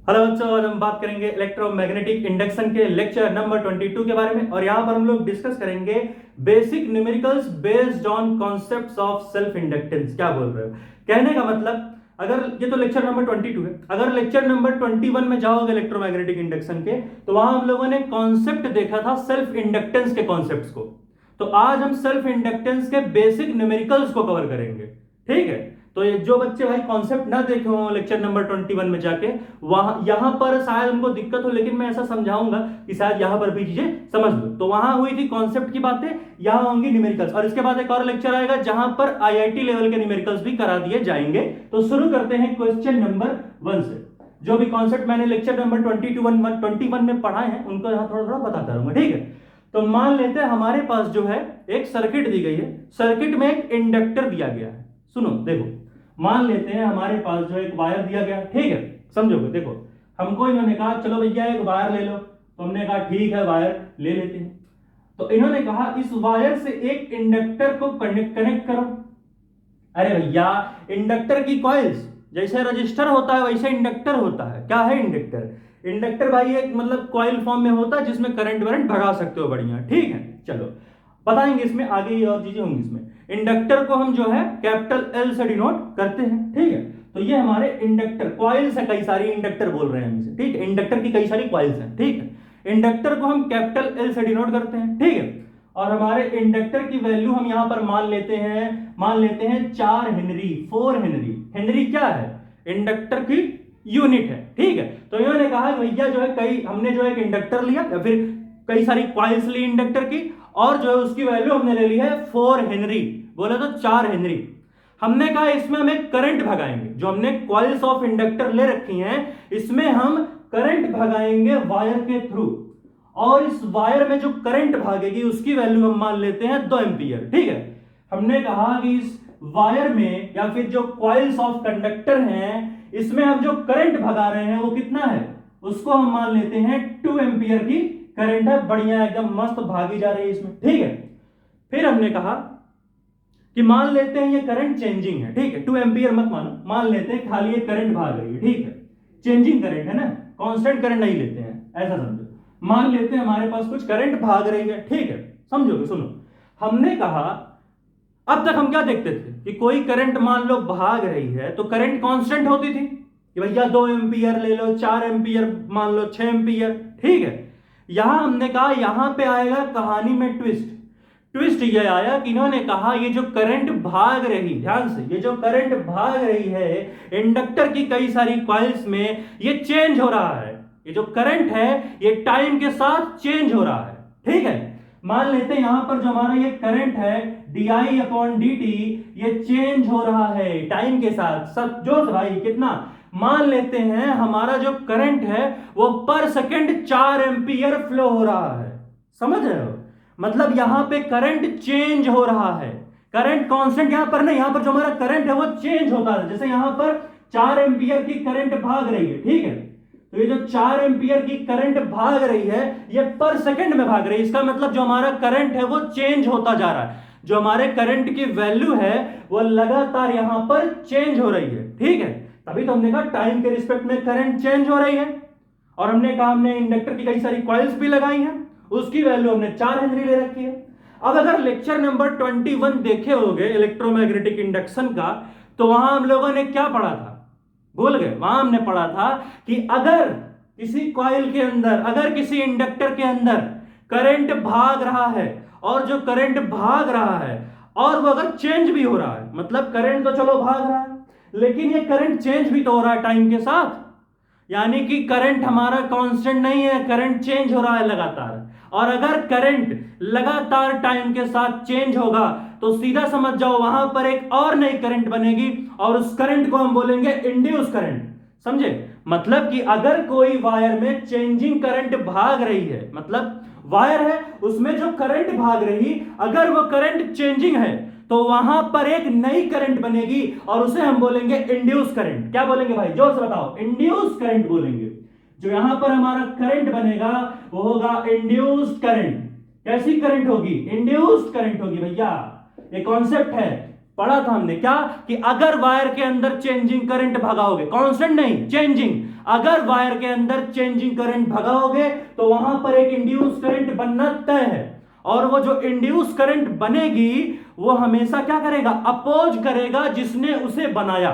Hello बच्चों, आज हम बात करेंगे इलेक्ट्रोमैग्नेटिक इंडक्शन के लेक्चर नंबर 22 के बारे में। और यहां पर हम लोग डिस्कस करेंगे basic numericals based on concepts of self inductance. क्या बोल रहे हो? कहने का मतलब, अगर ये तो लेक्चर नंबर 22 है, अगर लेक्चर नंबर 21 में जाओगे इलेक्ट्रोमैग्नेटिक इंडक्शन के, तो वहां हम लोगों ने कॉन्सेप्ट देखा था सेल्फ इंडक्टेंस के कॉन्सेप्ट्स को। तो आज हम सेल्फ इंडक्टेंस के बेसिक न्यूमेरिकल्स को कवर करेंगे। ठीक है, तो ये जो बच्चे भाई कॉन्सेप्ट ना देखे हो लेक्चर नंबर 21 में जाके, वहां यहां पर शायद उनको दिक्कत हो, लेकिन मैं ऐसा समझाऊंगा कि शायद यहां पर भी चीजें समझ लो। तो वहां हुई थी कॉन्सेप्ट की बातें, यहां होंगी न्यूमेरिकल्स, और इसके बाद एक और लेक्चर आएगा जहां पर आईआईटी लेवल के न्यूमेरिकल्स भी करा दिए जाएंगे। तो शुरू करते हैं क्वेश्चन नंबर 1 से। जो भी कॉन्सेप्ट मैंने लेक्चर नंबर 21 में पढ़ाए हैं उनको यहां थोड़ा थोड़ा बताता रहूंगा। ठीक है, तो मान लेते हैं हमारे पास जो है एक सर्किट दी गई है, सर्किट में एक इंडक्टर दिया गया है। सुनो देखो, मान लेते हैं हमारे पास जो एक वायर दिया गया, ठीक है, समझोगे। देखो, हमको इन्होंने कहा चलो भैया एक वायर ले लो, तो हमने कहा ठीक है वायर ले लेते हैं। तो इन्होंने कहा इस वायर से एक इंडक्टर को कनेक्ट करो। अरे भैया, इंडक्टर की कॉइल्स जैसे रजिस्टर होता है वैसे इंडक्टर होता है। क्या है इंडक्टर? इंडक्टर भाई एक मतलब कॉइल फॉर्म में होता है जिसमें करंट वरंट भगा सकते हो बढ़िया। ठीक है, चलो बताएंगे इसमें आगे, ये और चीजें होंगी इसमें। इंडक्टर को हम जो है कैपिटल एल से डिनोट करते हैं। ठीक है, तो ये हमारे इंडक्टर कॉइल्स है, कई सारी इंडक्टर बोल रहे हैं हम इसे। ठीक है, इंडक्टर की कई सारी कॉइल्स हैं। ठीक है, इंडक्टर को हम कैपिटल एल से डिनोट करते हैं। ठीक है, और हमारे इंडक्टर की वैल्यू हम यहां पर मान लेते हैं 4 हेनरी, 4 हेनरी। हेनरी क्या है? इंडक्टर की यूनिट है। ठीक है, तो इन्होंने कहा भैया जो है हमने जो एक इंडक्टर लिया या फिर कई सारी कॉइल्स ली इंडक्टर की, और जो है उसकी वैल्यू हमने ले ली है 4 हेनरी, बोले तो 4 हेनरी। हमने कहा इसमें हम एक करंट भगाएंगे, जो हमने कॉइल्स ऑफ इंडक्टर ले रखी हैं इसमें हम करंट भगाएंगे वायर के थ्रू, और इस वायर में जो करंट भागेगी उसकी वैल्यू हम मान लेते हैं 2 एम्पियर। ठीक है, हमने कहा कि इस वायर में या फिर जो कॉइल्स ऑफ कंडक्टर हैं इसमें हम जो करंट भगा रहे हैं वो कितना है, उसको हम मान लेते हैं 2 एम्पियर की करंट है, बढ़िया एकदम मस्त भागी जा रही है इसमें। ठीक है, फिर हमने कहा कि मान लेते हैं ये करंट चेंजिंग है। ठीक है, 2 एम्पियर मत मानो, मान लेते हैं खाली ये करंट भाग रही है। ठीक है, चेंजिंग करंट है ना, कांस्टेंट करंट नहीं लेते हैं, ऐसा समझो। मान लेते हैं हमारे पास कुछ करंट भाग रही है। ठीक है, समझोगे। सुनो, हमने कहा अब तक हम क्या देखते थे कि कोई करंट मान लो भाग रही है तो करंट कांस्टेंट होती थी कि भैया 2 एम्पियर ले लो, 4 एम्पियर मान लो, 6 एम्पियर। ठीक है, यहां हमने कहा यहां पे आएगा कहानी में ट्विस्ट। ट्विस्ट ये आया कि इन्होंने कहा ये जो करंट भाग रही, ध्यान से, ये जो करंट भाग रही है इंडक्टर की कई सारी कॉइल्स में, ये चेंज हो रहा है। ये जो करंट है ये टाइम के साथ चेंज हो रहा है। ठीक है, मान लेते हैं यहां पर जो हमारा ये करंट है di/dt, ये चेंज हो रहा है टाइम के साथ। सब जोर भाई, कितना? मान लेते हैं हमारा जो करंट है वो पर सेकंड 4 एम्पियर फ्लो हो रहा है। समझ रहे हो? मतलब यहां पे करंट चेंज हो रहा है, करंट कांस्टेंट यहां पर नहीं, यहां पर जो हमारा करंट है वो चेंज होता है। जैसे यहां पर 4 एम्पियर की करंट भाग रही है। ठीक है, तो ये जो 4 एम्पियर की करंट भाग रही है ये पर सेकंड में भाग रही है। इसका मतलब जो हमारा करंट है वो चेंज होता जा रहा है, जो हमारे करंट की वैल्यू है वो लगातार यहां पर चेंज हो रही है। ठीक है, तभी तो हमने कहा टाइम के रिस्पेक्ट में करंट चेंज हो रही है। और हमने कहा हमने इंडक्टर की कई सारी कॉइल्स भी लगाई हैं, उसकी वैल्यू हमने 4 हेनरी ले रखी है। अब अगर लेक्चर नंबर 21 देखे होंगे इलेक्ट्रोमैग्नेटिक इंडक्शन का, तो वहां हम लोगों ने क्या पढ़ा था? भूल गए? वहां हमने पढ़ा था कि अगर किसी कॉइल के अंदर, अगर किसी इंडक्टर के अंदर करंट भाग रहा है, और जो करंट भाग रहा है और वो अगर चेंज भी हो रहा है, मतलब करंट तो चलो भाग रहा है लेकिन ये करंट चेंज भी तो हो रहा है टाइम के साथ, यानी कि करंट हमारा कांस्टेंट नहीं है, करंट चेंज हो रहा है लगातार। और अगर करंट लगातार टाइम के साथ चेंज होगा तो सीधा समझ जाओ वहां पर एक और नई करंट बनेगी, और उस करंट को हम बोलेंगे इंड्यूस करंट। समझे? मतलब कि अगर कोई वायर में चेंजिंग करंट भाग रही है, मतलब वायर है उसमें जो करंट भाग रही, अगर वो करंट चेंजिंग है तो वहां पर एक नई करंट बनेगी और उसे हम बोलेंगे इंड्यूस करंट। क्या बोलेंगे भाई, जोर से बताओ? इंड्यूस करंट बोलेंगे। जो यहां पर हमारा करंट बनेगा वो होगा इंड्यूस्ड करंट। कैसी करंट होगी? इंड्यूस्ड करंट होगी भैया। ये कॉन्सेप्ट है, पढ़ा था हमने क्या, कि अगर वायर के अंदर चेंजिंग करंट भगाओगे, कांस्टेंट नहीं चेंजिंग, अगर वायर के अंदर चेंजिंग करंट भगाओगे तो वहां पर एक इंड्यूस करंट बनना तय है, और वो जो इंड्यूस करंट बनेगी वो हमेशा क्या करेगा, अपोज करेगा जिसने उसे बनाया।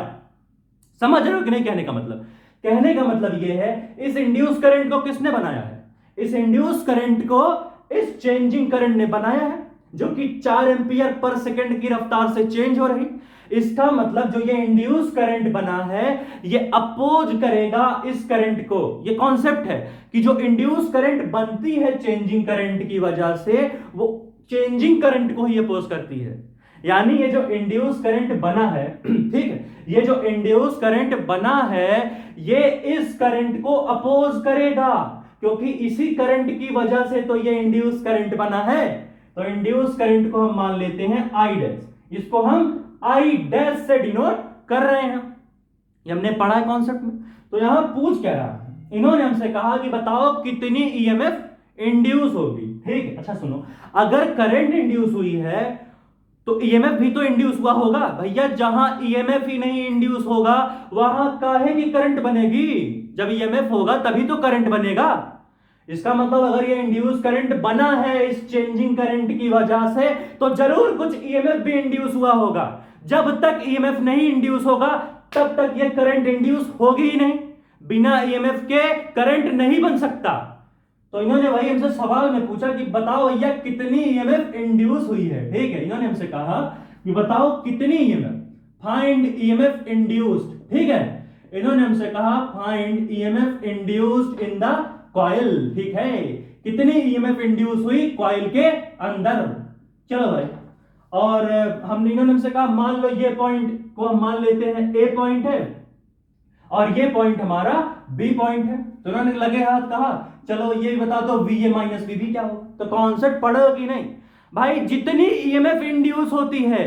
समझ रहे हो कि नहीं कहने का मतलब? कहने का मतलब ये है इस इंड्यूस करंट को किसने बनाया है, इस इंड्यूस करंट को इस चेंजिंग करंट ने बनाया है, जो कि 4 एम्पियर पर सेकंड की रफ्तार से चेंज हो रही। इसका मतलब जो ये इंड्यूस करंट बना है ये अपोज करेगा इस करंट को। ये कॉन्सेप्ट है कि जो इंड्यूस करंट बनती है चेंजिंग करंट की वजह से वो चेंजिंग करंट को ही अपोज करती है। यानी ये जो इंड्यूस करंट बना है ठीक है, ये जो इंड्यूस करंट बना है ये इस करंट को अपोज करेगा, क्योंकि इसी करंट की वजह से तो ये इंड्यूस करंट बना है। तो इंड्यूस करंट को हम मान लेते हैं आई डैश, इसको हम आई डैश से डिनोट कर रहे हैं, ये हमने पढ़ा है कॉन्सेप्ट में। तो यहां पूछ क्या रहा है, इन्होंने हमसे कहा कि बताओ कितनी ईएमएफ इंड्यूस होगी। ठीक है, अच्छा सुनो, अगर करंट इंड्यूस हुई है तो ईएमएफ भी तो इंड्यूस हुआ होगा भैया। जहां ईएमएफ ही नहीं इंड्यूस होगा वहां काहे की करंट बनेगी? जब ईएमएफ होगा तभी तो करंट बनेगा। इसका मतलब अगर ये इंड्यूस करंट बना है इस चेंजिंग करंट की वजह से तो जरूर कुछ ईएमएफ भी इंड्यूस हुआ होगा। जब तक ईएमएफ नहीं इंड्यूस होगा तब तक ये करंट इंड्यूस होगी ही नहीं, बिना ईएमएफ के करंट नहीं बन सकता। तो इन्होंने वही हमसे सवाल में पूछा कि बताओ भैया कितनी ईएमएफ इंड्यूस हुई है। ठीक है, इन्होंने हमसे कहा कि बताओ कितनी ईएमएफ, फाइंड ईएमएफ इंड्यूस्ड। ठीक है, इन्होंने हमसे कहा find EMF induced in the coil. ठीक है, कितनी ईएमएफ इंड्यूस हुई कॉइल के अंदर। चलो भाई, और हमने इन्होंने हमसे कहा मान लो ये पॉइंट को हम मान लेते हैं ए पॉइंट है और ये पॉइंट हमारा बी पॉइंट है। तो उन्होंने लगे हाथ कहा चलो ये बता दो वीए माइनस वीबी क्या हो। तो कॉन्सेप्ट पढ़ो कि नहीं भाई, जितनी ईएमएफ इंड्यूस होती है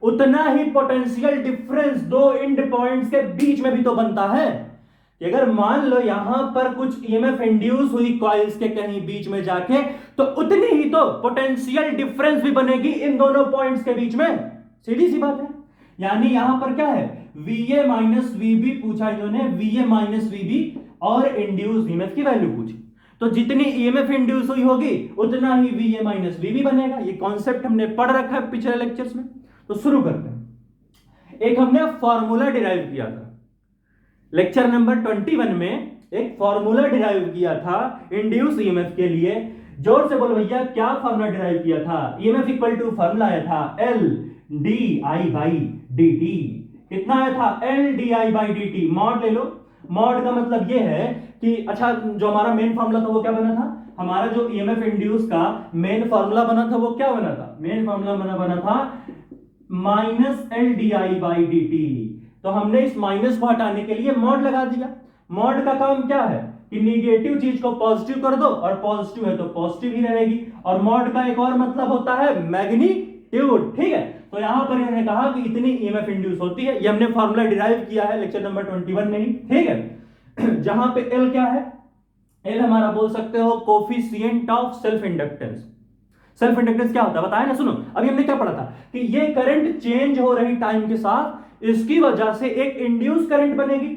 उतना ही पोटेंशियल डिफरेंस दो एंड पॉइंट्स के बीच में भी तो बनता है। अगर मान लो यहां पर कुछ ईएमएफ इंड्यूस हुई कॉइल्स के कहीं बीच में जाके तो उतनी ही तो पोटेंशियल डिफरेंस भी बनेगी इन दोनों पॉइंट्स के बीच में। सीधी सी बात है। यानी यहां पर क्या है, VA माइनस VB पूछा इन्होंने, VA माइनस VB और इंड्यूस ईएमएफ की वैल्यू पूछी। तो जितनी ईएमएफ इंड्यूस हुई होगी उतना ही VA माइनस VB बनेगा। ये कॉन्सेप्ट हमने पढ़ रखा है पिछले लेक्चर्स में। तो शुरू करते हैं। एक हमने फॉर्मूला डिराइव किया था लेक्चर नंबर 21 में, एक फॉर्मूला डिराइव किया था इंड्यूस ईएमएफ के लिए। जोर से बोलो भैया क्या फॉर्मूला डिराइव किया था? ईएमएफ इक्वल टू फॉर्मूला आया था L di बाई dt। कितना आया था? L di by dt। Mod ले लो। मॉड का मतलब ये है कि अच्छा जो हमारा मेन फॉर्मूला था वो क्या बना था, हमारा जो ईएमएफ इंड्यूस का मेन फॉर्मूला बना था वो क्या बना था? मेन फॉर्मूला बना था minus L di by dt। तो हमने इस माइनस को हटाने के लिए मॉड लगा दिया। मॉड का काम क्या है कि निगेटिव चीज को पॉजिटिव कर दो और पॉजिटिव है तो पॉजिटिव ही रहेगी। और मॉड का एक और मतलब होता है मैग्नीट्यूड। ठीक है, तो यहां पर इन्होंने कहा कि इतनी ईएमएफ इंड्यूस होती है। ये हमने फॉर्मूला डिराइव किया है लेक्चर नंबर 21 में ही। ठीक है, जहां पे L क्या है, L हमारा बोल सकते हो coefficient of self inductance. Self inductance क्या होता है बताया ना, सुनो। अभी हमने क्या पढ़ा था कि ये करंट चेंज हो रही टाइम के साथ, इसकी वजह से एक इंड्यूस करंट बनेगी।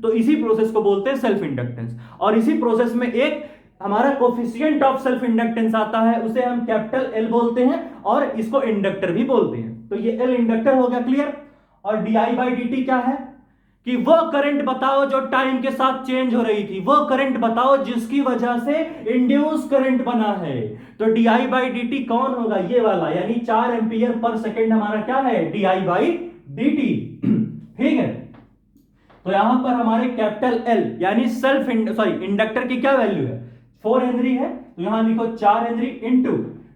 तो इसी प्रोसेस को बोलते हैं सेल्फ इंडक्टेंस। और इसी प्रोसेस में एक हमारा कोफिशिएंट ऑफ सेल्फ इंडक्टेंस आता है, उसे हम कैपिटल L बोलते हैं और इसको इंडक्टर भी बोलते हैं। तो ये L इंडक्टर हो गया, क्लियर। और di बाई dt क्या है कि वो करंट बताओ जो टाइम के साथ चेंज हो रही थी, वो करंट बताओ जिसकी वजह से इंड्यूस करंट बना है। तो di बाई dt कौन होगा? ये वाला, यानी 4 एम्पियर पर सेकेंड हमारा क्या है? di by dt। ठीक है, तो यहां पर हमारे कैपिटल L यानी सेल्फ इंडक्टर की क्या वैल्यू है? 4 हेनरी है। तो यहां लिखो 4 henry into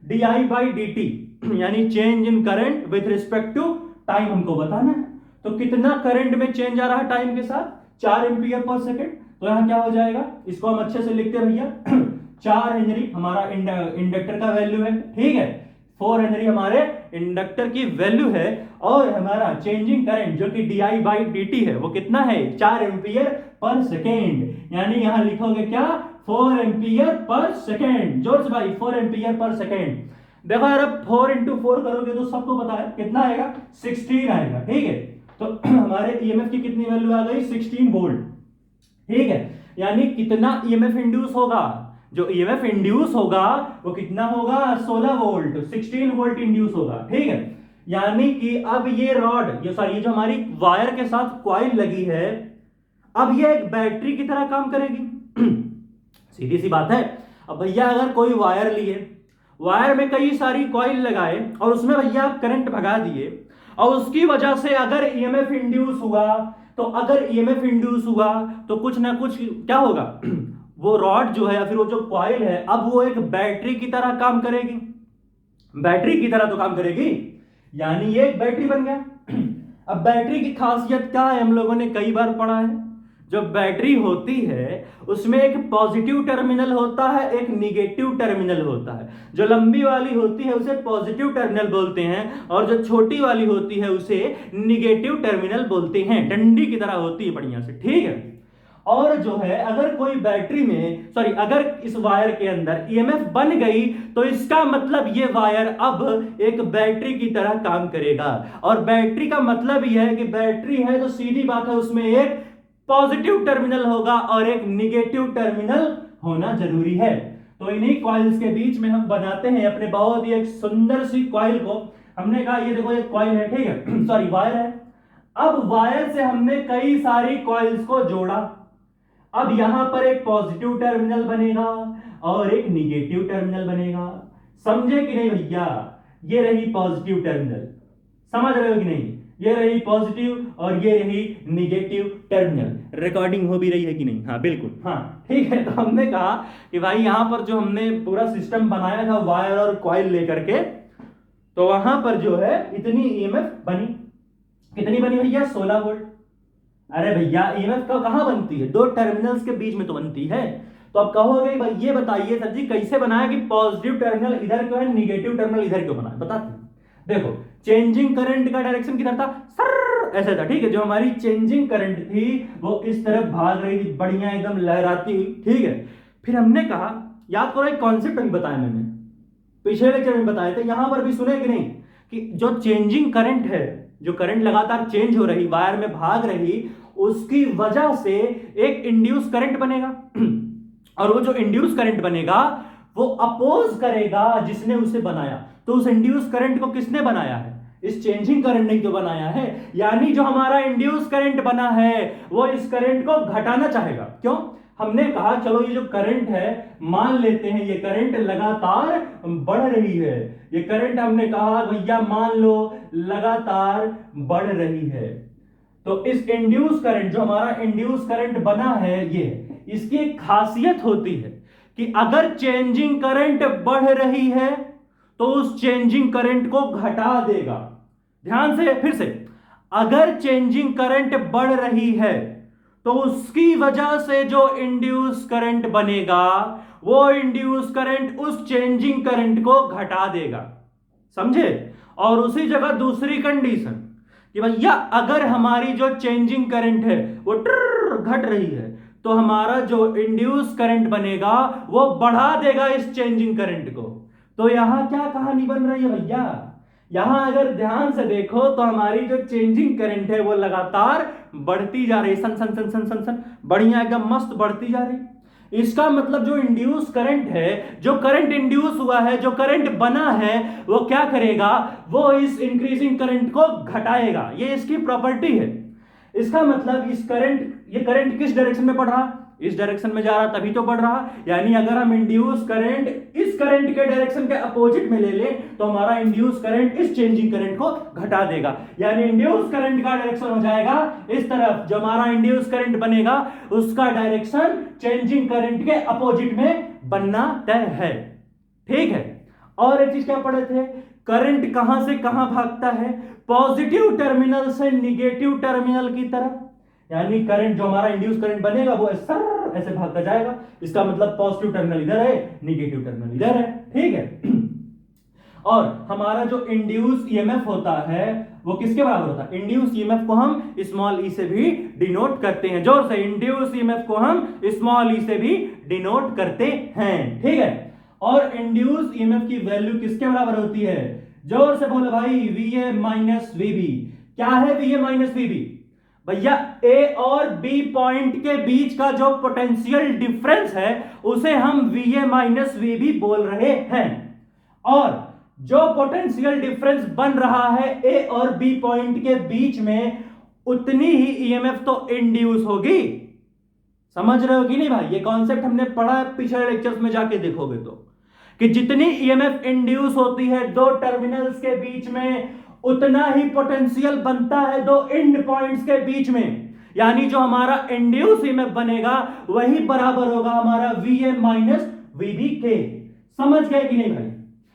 di by dt, यानी change in current with respect to time हमको बताना है। तो कितना करंट में चेंज आ रहा है टाइम के साथ? 4 एम्पियर पर सेकेंड। तो यहां क्या हो जाएगा, इसको हम अच्छे से लिखते भैया 4 हेनरी हमारा इंडक्टर का वैल्यू है। ठीक है, 4 हेनरी हमारे इंडक्टर की वैल्यू है। और हमारा चेंजिंग करंट जो कि di बाई dt है वो कितना है? 4 एम्पियर पर सेकेंड। यानी यहां लिखोगे क्या? 4 एम्पियर पर सेकेंड। जोर से भाई, 4 एम्पियर पर सेकेंड। देखो यार, अब 4 इंटू 4 करोगे तो सबको पता है कितना आएगा, 16 आएगा। ठीक है, तो हमारे ईएमएफ की कितनी वैल्यू आ गई, 16 वोल्ट। ठीक है, यानी कितना ईएमएफ इंड्यूस होगा, जो ईएमएफ इंड्यूस होगा वो कितना होगा, 16 वोल्ट, 16 वोल्ट इंड्यूस होगा। ठीक है, यानी कि अब ये रॉड, ये सॉरी, ये जो हमारी वायर के साथ कॉइल लगी है, अब ये एक बैटरी की तरह काम करेगी। सीधी सी बात है। अब भैया अगर कोई वायर लिए, वायर में कई सारी कॉइल लगाए और उसमें भैया आप करंट भगा दिए, और उसकी वजह से अगर ईएमएफ इंड्यूस हुआ, तो अगर ईएमएफ इंड्यूस हुआ तो कुछ ना कुछ क्या होगा, वो रॉड जो है या फिर वो जो कॉइल है, अब वो एक बैटरी की तरह काम करेगी। बैटरी की तरह तो काम करेगी, यानी ये एक बैटरी बन गया। अब बैटरी की खासियत क्या है, हम लोगों ने कई बार पढ़ा है। जो बैटरी होती है उसमें एक पॉजिटिव टर्मिनल होता है, एक निगेटिव टर्मिनल होता है। जो लंबी वाली होती है उसे पॉजिटिव टर्मिनल बोलते हैं, और जो छोटी वाली होती है उसे निगेटिव टर्मिनल बोलते हैं। डंडी की तरह होती है बढ़िया से। ठीक है, और जो है अगर कोई बैटरी में, सॉरी, अगर इस वायर के अंदर ईएमएफ बन गई तो इसका मतलब ये वायर अब एक बैटरी की तरह काम करेगा। और बैटरी का मतलब यह है कि बैटरी है तो सीधी बात है उसमें एक पॉजिटिव टर्मिनल होगा और एक निगेटिव टर्मिनल होना जरूरी है। तो इन्हीं कॉइल्स के बीच में हम बनाते हैं अपने बहुत ही एक सुंदर सी कॉइल को। हमने कहा ये देखो एक कॉइल है, ठीक है, सॉरी वायर है। अब वायर से हमने कई सारी कॉइल्स को जोड़ा। अब यहां पर एक पॉजिटिव टर्मिनल बनेगा और एक निगेटिव टर्मिनल बनेगा। समझे कि नहीं भैया? ये रही पॉजिटिव टर्मिनल, समझ रहे हो कि नहीं? ये रही पॉजिटिव और ये रही निगेटिव टर्मिनल। रिकॉर्डिंग हो भी रही है कि नहीं? हाँ बिल्कुल, हाँ ठीक है। तो हमने कहा कि भाई यहां पर जो हमने पूरा सिस्टम बनाया था वायर और कॉइल लेकर के, तो वहां पर जो है इतनी ईएमएफ बनी। कितनी बनी भैया? 16 वोल्ट। अरे भैया ईएमएफ कहां बनती है? दो टर्मिनल्स के बीच में तो बनती है। तो अब कहोगे भाई ये बताइए सर जी कैसे बनाया कि पॉजिटिव टर्मिनल इधर क्यों है, निगेटिव टर्मिनल इधर क्यों बनाया? बताते हैं। देखो, चेंजिंग करंट का डायरेक्शन किधर था? सर ऐसा था। ठीक है, जो हमारी चेंजिंग करंट थी वो इस तरफ भाग रही थी, बढ़िया एकदम लहराती हुई। ठीक है, फिर हमने कहा, याद करो एक कॉन्सेप्ट अभी बताया मैंने, पिछले लेक्चर में बताए थे, यहां पर भी सुने कि नहीं, कि जो चेंजिंग करंट है, जो करंट लगातार चेंज हो रही, वायर में भाग रही, उसकी वजह से एक इंड्यूस करंट बनेगा। और वो जो इंड्यूस करंट बनेगा वो अपोज करेगा जिसने उसे बनाया। तो उस इंड्यूस करंट को किसने बनाया है? इस चेंजिंग करंट ने तो बनाया है। यानी जो हमारा इंड्यूस करंट बना है वो इस करंट को घटाना चाहेगा। क्यों? हमने कहा चलो ये जो करंट है, मान लेते हैं ये करंट लगातार बढ़ रही है। ये करंट हमने कहा भैया मान लो लगातार बढ़ रही है। तो इस इंड्यूस करंट, जो हमारा इंड्यूस करंट बना है, ये इसकी एक खासियत होती है कि अगर चेंजिंग करंट बढ़ रही है तो उस चेंजिंग करंट को घटा देगा। ध्यान से, फिर से, अगर चेंजिंग करंट बढ़ रही है तो उसकी वजह से जो इंड्यूस करंट बनेगा वो इंड्यूस करंट उस चेंजिंग करंट को घटा देगा। समझे? और उसी जगह दूसरी कंडीशन कि भैया अगर हमारी जो चेंजिंग करंट है वो घट रही है तो हमारा जो इंड्यूस करंट बनेगा वो बढ़ा देगा इस चेंजिंग करंट को। तो यहां क्या कहानी बन रही है भैया? यहां अगर ध्यान से देखो तो हमारी जो चेंजिंग करंट है वो लगातार बढ़ती जा रही, सन सन सन सन सन सन, बढ़िया एकदम मस्त बढ़ती जा रही। इसका मतलब जो इंड्यूस करंट है, जो करंट इंड्यूस हुआ है, जो करंट बना है, वो क्या करेगा? वो इस इंक्रीजिंग करंट को घटाएगा। ये इसकी प्रॉपर्टी है। इसका मतलब इस करंट, ये करंट किस डायरेक्शन में बढ़ रहा? इस डायरेक्शन में जा रहा, तभी तो बढ़ रहा। यानी अगर हम इंड्यूस करंट इस करंट के डायरेक्शन के अपोजिट में ले लें तो हमारा इंड्यूस करंट इस चेंजिंग करंट को घटा देगा। यानी इंड्यूस करंट का डायरेक्शन हो जाएगा इस तरफ, जो हमारा इंड्यूस करंट बनेगा उसका डायरेक्शन चेंजिंग करंट के अपोजिट में बनना तय है। ठीक है, और एक चीज क्या पढ़े थे? करंट कहां से कहां भागता है? पॉजिटिव टर्मिनल से निगेटिव टर्मिनल की तरफ। यानी करंट, जो हमारा इंड्यूस करंट बनेगा वो ऐसे भागता जाएगा। इसका मतलब पॉजिटिव टर्मिनल इधर है, निगेटिव टर्मिनल इधर है। ठीक है, और हमारा जो इंड्यूस ईएमएफ होता है वो किसके बराबर होता है? इंड्यूस ईएमएफ को हम स्मॉल ई से भी डिनोट करते हैं। जोर से, इंड्यूस ईएमएफ को हम स्मॉल ई से भी डिनोट करते हैं। ठीक है, और इंड्यूस ईएमएफ की वैल्यू किसके बराबर होती है? जोर से बोलो भाई, वीए माइनस वीबी। क्या है वीए माइनस वीबी? भैया ए और बी पॉइंट के बीच का जो पोटेंशियल डिफरेंस है उसे हम वीए माइनस वीबी बोल रहे हैं। और जो पोटेंशियल डिफरेंस बन रहा है ए और बी पॉइंट के बीच में, उतनी ही ईएमएफ तो इंड्यूस होगी। समझ रहे हो कि नहीं भाई? ये कॉन्सेप्ट हमने पढ़ा है पिछले लेक्चर्स में, जाके देखोगे तो, कि जितनी ईएमएफ इंड्यूस होती है दो टर्मिनल्स के बीच में, उतना ही पोटेंशियल बनता है दो एंड पॉइंट्स के बीच में। यानी जो हमारा इंड्यूस ईएमएफ बनेगा वही बराबर होगा हमारा वीए माइनस वीबी के। समझ गए कि नहीं भाई?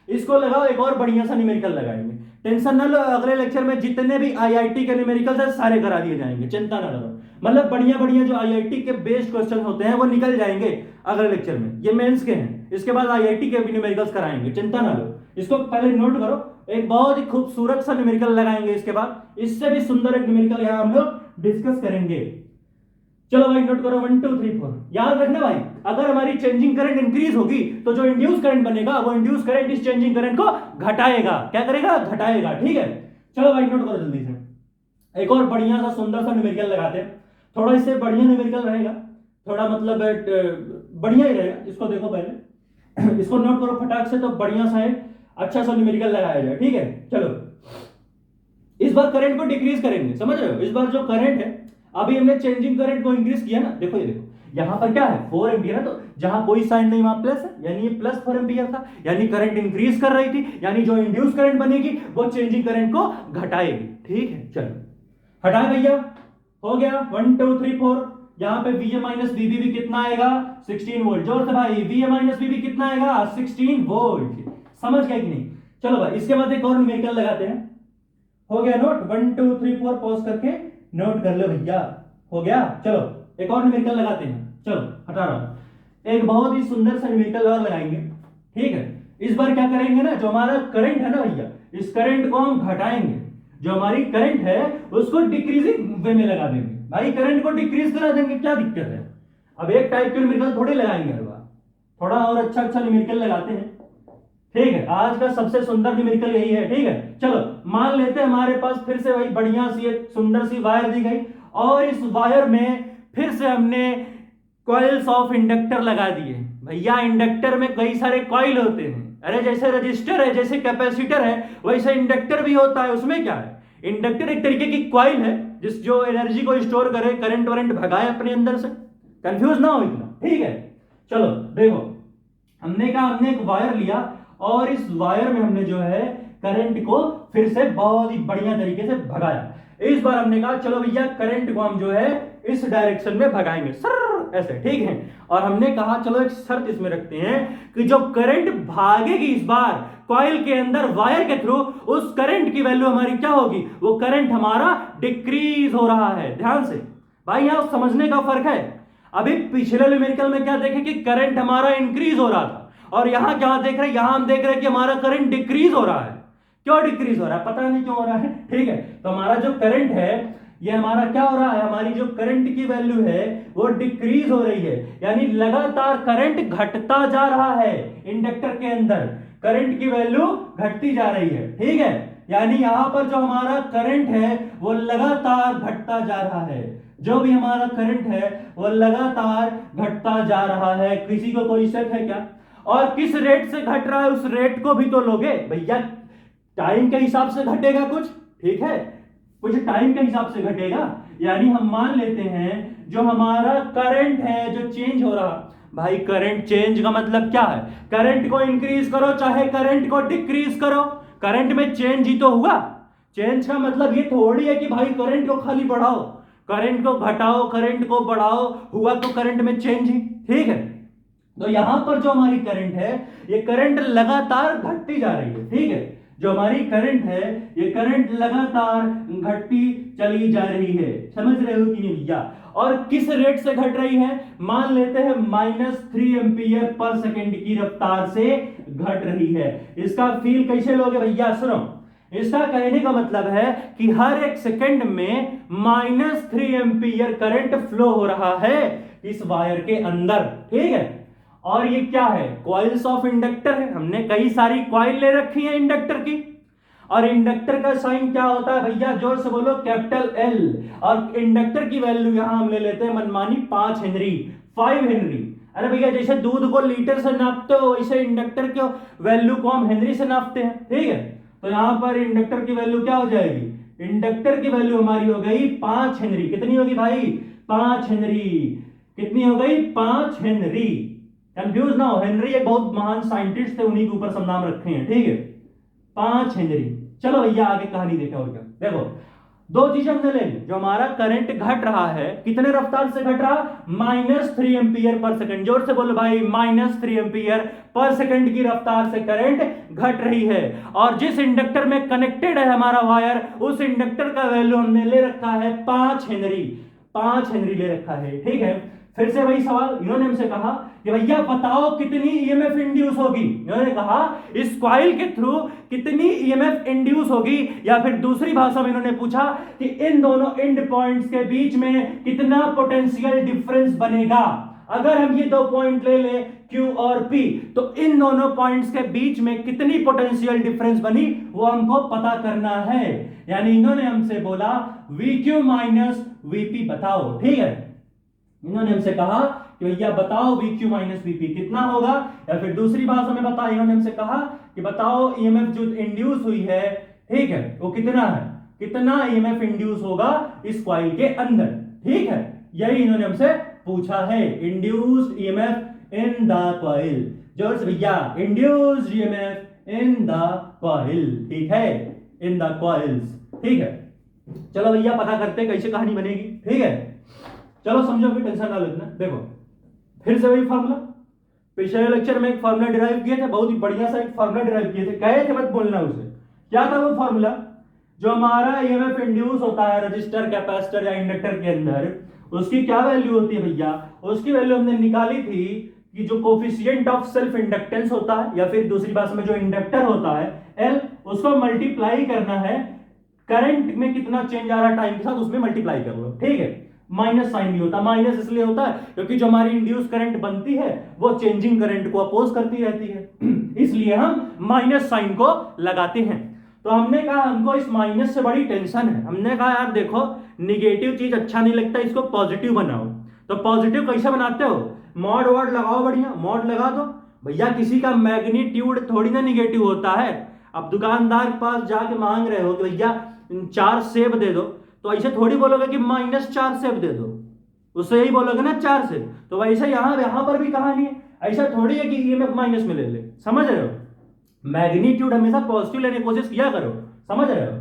इसको लगाओ, एक और बढ़िया सा न्यूमेरिकल लगाएंगे। टेंशन ना लो, अगले लेक्चर में जितने भी आईआईटी के न्यूमेरिकल्स है सारे करा दिए जाएंगे, चिंता ना करो। मतलब बढ़िया बढ़िया जो आईआईटी के बेस्ड क्वेश्चन होते हैं वो निकल जाएंगे अगले लेक्चर में। ये मेंस के हैं, इसके बाद आईआईटी के भी न्यूमेरिकल्स कराएंगे, चिंता ना लो। इसको पहले नोट करो, एक बहुत ही खूबसूरत सा न्यूमेरिकल लगाएंगे, इसके बाद इससे भी सुंदर एक न्यूमेरिकल यहां हम लोग डिस्कस करेंगे। चलो भाई नोट करो 1 2 3 4। याद रखना भाई, अगर हमारी चेंजिंग करंट इंक्रीज होगी तो जो इंड्यूस करंट बनेगा वो इंड्यूस करंट इस चेंजिंग करंट को घटाएगा। क्या करेगा? घटाएगा। ठीक है, चलो भाई नोट करो जल्दी से। एक और बढ़िया सा सुंदर सा न्यूमेरिकल लगाते हैं। थोड़ा इससे बढ़िया न्यूमेरिकल रहेगा, थोड़ा मतलब बढ़िया ही रहेगा। इसको देखो पहले, इसको नोट करो फटाक से, तो बढ़िया सा है, अच्छा सा न्यूमेरिकल लगाया जाए। ठीक है, चलो इस बार करंट को डिक्रीज करेंगे, समझ रहे हो? इस बार जो करंट है, अभी हमने चेंजिंग करंट को इंक्रीज किया ना, देखो ये देखो, यहां पर क्या है 4 एम्पियर है, तो जहां कोई साइन नहीं वहां प्लस है, यानी ये प्लस 4 एम्पियर था, यानी करंट इंक्रीज कर रही थी, यानी जो इंड्यूस करंट बनेगी वो चेंजिंग करंट को घटाएगी। ठीक है, चलो हटाए भैया, हो गया 1 2 3 4। यहां पे वीए माइनस वीबी भी कितना आएगा? 16 वोल्ट। जोर से भाई, वीए माइनस वीबी कितना आएगा? 16 वोल्ट। समझ गए कि नहीं? चलो भाई इसके बाद एक और न्यूमेरिकल लगाते हैं। हो गया नोट, 1 2 3 4 पॉज करके नोट कर लो भैया। हो गया, चलो एक और न्यूमेरिकल लगाते हैं। चलो हटा रहा हूं, एक बहुत ही सुंदर सा न्यूमेरिकल और लगाएंगे। ठीक है, इस बार क्या करेंगे ना, जो हमारा करंट है ना भैया, इस करंट को हम घटाएंगे। जो हमारी करंट है उसको डिक्रीजिंग वे में लगा देंगे। भाई करंट को डिक्रीज करा देंगे, क्या दिक्कत है? अब एक टाइप के न्यूमेरिकल थोड़े लगाएंगे हर बार, थोड़ा और अच्छा अच्छा न्यूमेरिकल लगाते हैं। ठीक है, आज का सबसे सुंदर न्यूमेरिकल यही है। ठीक है, चलो मान लेते हैं हमारे पास फिर से वही बढ़िया सी एक सुंदर सी वायर दी गई, और इस वायर में फिर से हमने कॉइल्स ऑफ इंडक्टर लगा दिए। भैया इंडक्टर में कई सारे कॉइल होते हैं, अरे जैसे रजिस्टर है, जैसे कैपेसिटर है, वैसे इंडक्टर भी होता है। उसमें क्या है, इंडक्टर एक तरीके की कॉइल है जिस जो एनर्जी को स्टोर करे, करंट वरंट भगाए अपने अंदर से। कंफ्यूज ना हो इतना। ठीक है, चलो देखो, हमने कहा हमने एक वायर लिया और इस वायर में हमने जो है करंट को फिर से बहुत ही बढ़िया तरीके से भगाया। इस बार हमने कहा चलो भैया करंट को हम जो है इस डायरेक्शन में भगाएंगे, सर ऐसे। ठीक है, और हमने कहा चलो एक शर्त इसमें रखते हैं कि जो करंट भागेगी इस बार कॉइल के अंदर वायर के थ्रू, उस करंट की वैल्यू हमारी क्या होगी? वो करंट हमारा डिक्रीज हो रहा है। ध्यान से भाई, यहां समझने का फर्क है। अभी पिछले न्यूमेरिकल में क्या देखे कि करंट हमारा इंक्रीज हो रहा था, और यहां क्या देख रहे हैं? यहां हम देख रहे हैं कि हमारा करंट डिक्रीज हो रहा है। क्यों डिक्रीज हो रहा है? पता नहीं क्यों हो रहा है। ठीक है, तो हमारा जो करंट है ये हमारा क्या हो रहा है, हमारी जो करंट की वैल्यू है वो डिक्रीज हो रही है, यानी लगातार करंट घटता जा रहा है। इंडक्टर के अंदर करंट की वैल्यू घटती जा रही है। ठीक है, यानी यहां पर जो हमारा करंट है वो लगातार घटता जा रहा है। जो भी हमारा करंट है वो लगातार घटता जा रहा है। किसी को कोई शक है क्या? और किस रेट से घट रहा है उस रेट को भी तो लोगे भैया, टाइम के हिसाब से घटेगा कुछ। ठीक है, कुछ टाइम के हिसाब से घटेगा, यानी हम मान लेते हैं जो हमारा करंट है जो चेंज हो रहा। भाई करंट चेंज का मतलब क्या है? करंट को इंक्रीज करो चाहे करंट को डिक्रीज करो, करंट में चेंज ही तो हुआ। चेंज का मतलब ये थोड़ी है कि भाई करंट को खाली बढ़ाओ, करंट को घटाओ, करंट को बढ़ाओ, हुआ तो करंट में चेंज ही। ठीक है, तो यहां पर जो हमारी करंट है ये करंट लगातार घटती जा रही है। ठीक है, जो हमारी करंट है ये करंट लगातार घटती चली जा रही है। समझ रहे हो कि नहीं भैया? और किस रेट से घट रही है? मान लेते हैं -3 एम्पियर पर सेकेंड की रफ्तार से घट रही है। इसका फील कैसे लोगे भैया? सुनो, इसका कहने का मतलब है कि हर एक सेकंड में -3 एम्पियर करंट फ्लो हो रहा है इस वायर के अंदर। ठीक है, और ये क्या है, कॉइल्स ऑफ इंडक्टर है। हमने कई सारी कॉइल ले रखी है इंडक्टर की, और इंडक्टर का साइन क्या होता है भैया, जोर से बोलो, कैपिटल एल। और इंडक्टर की वैल्यू यहां हम ले लेते हैं मनमानी 5 हेनरी, 5 हेनरी। अरे भैया जैसे दूध को लीटर से नापते हो वैसे इंडक्टर के वैल्यू को हम हेनरी से नापते हैं, ठीक है। तो यहां पर इंडक्टर की वैल्यू क्या हो जाएगी, इंडक्टर की वैल्यू हमारी हो गई 5 हेनरी। कितनी होगी भाई, 5 हेनरी। कितनी हो गई, 5 हेनरी। कंफ्यूज ना हो, हेनरी एक बहुत महान साइंटिस्ट थे, उन्हीं के ऊपर सब नाम रखे हैं, ठीक है, 5 हेनरी। चलो भैया आगे कहानी देखें। और क्या, देखो दो चीजें हमने ले ली। जो हमारा करंट घट रहा है, कितने रफ्तार से घट रहा, -3 एम्पियर पर सेकंड। जोर से बोलो भाई, -3 एम्पियर पर सेकंड की रफ्तार से करंट घट रही है। और जिस इंडक्टर में कनेक्टेड है हमारा वायर, उस इंडक्टर का वैल्यू हमने ले रखा है 5 हेनरी, 5 हेनरी ले रखा है, ठीक है। फिर से वही सवाल, इन्होंने हमसे कहा कि भैया बताओ कितनी ईएमएफ इंड्यूस होगी। इन्होंने कहा इस कॉइल के थ्रू कितनी ईएमएफ इंड्यूस होगी, या फिर दूसरी भाषा में इन्होंने पूछा कि इन दोनों एंड पॉइंट्स के बीच में कितना पोटेंशियल डिफरेंस बनेगा। अगर हम ये दो पॉइंट ले ले Q और P, तो इन दोनों पॉइंट्स के बीच में कितनी पोटेंशियल डिफरेंस बनी वो हमको पता करना है। यानी इन्होंने हमसे बोला VQ माइनस VP बताओ, ठीक है। इन्होंने हमसे कहा कि भैया बताओ VQ माइनस VP कितना होगा, या फिर दूसरी भाषा में बता, इन्होंने हमसे कहा कि बताओ ईएमएफ जो इंड्यूस हुई है, ठीक है, वो कितना है, कितना ईएमएफ इंड्यूस होगा इस कॉइल के अंदर, ठीक है। यही इन्होंने हमसे पूछा है, induced EMF in the coil. जोर से भैया, induced EMF in the coil, ठीक है, इन द कॉइल्स, ठीक है। चलो भैया पता करते हैं कैसे कहानी बनेगी, ठीक है। चलो समझो, फिर टेंशन ना लेना। देखो फिर से वही फार्मूला, पिछले लेक्चर में एक फार्मूला डिराइव किए थे, बहुत ही बढ़िया सा एक फार्मूला डिराइव किए थे, कहे थे मत बोलना उसे। क्या था वो फार्मूला, जो हमारा ईएमएफ इंड्यूस होता है रजिस्टर, कैपेसिटर या इंडक्टर के अंदर, उसकी क्या वैल्यू होती है भैया, उसकी वैल्यू हमने निकाली थी कि जो कोफिशिएंट ऑफ सेल्फ इंडक्टेंस होता है, या फिर दूसरी भाषा में जो इंडक्टर होता है एल, उसको मल्टीप्लाई करना है करंट में कितना चेंज आ रहा है टाइम के साथ, उसमें मल्टीप्लाई कर लो, ठीक है। माइनस साइन भी होता है, माइनस इसलिए होता है क्योंकि जो हमारी इंड्यूस करंट बनती है वो चेंजिंग करंट को अपोज करती रहती है, इसलिए हम माइनस साइन को लगाते हैं। तो हमने कहा हमको इस माइनस से बड़ी टेंशन है, हमने कहा यार देखो निगेटिव चीज अच्छा नहीं लगता, इसको पॉजिटिव बनाओ। तो पॉजिटिव कैसे बनाते हो, मॉड वर्ड लगाओ, बढ़िया मॉड लगा दो भैया। किसी का मैग्नीट्यूड थोड़ी ना निगेटिव होता है। अब दुकानदार के पास जाके मांग रहे हो कि भैया 4 सेब दे दो, तो ऐसे थोड़ी बोलोगे कि -4 सेब दे दो, उससे यही बोलोगे ना 4 सेब। तो वैसे यहां पर भी कहानी है, ऐसा थोड़ी है कि ईएमएफ माइनस में ले ले, समझ रहे हो। मैग्नीट्यूड हमेशा पॉजिटिव लेने की कोशिश किया करो, समझ रहे हो।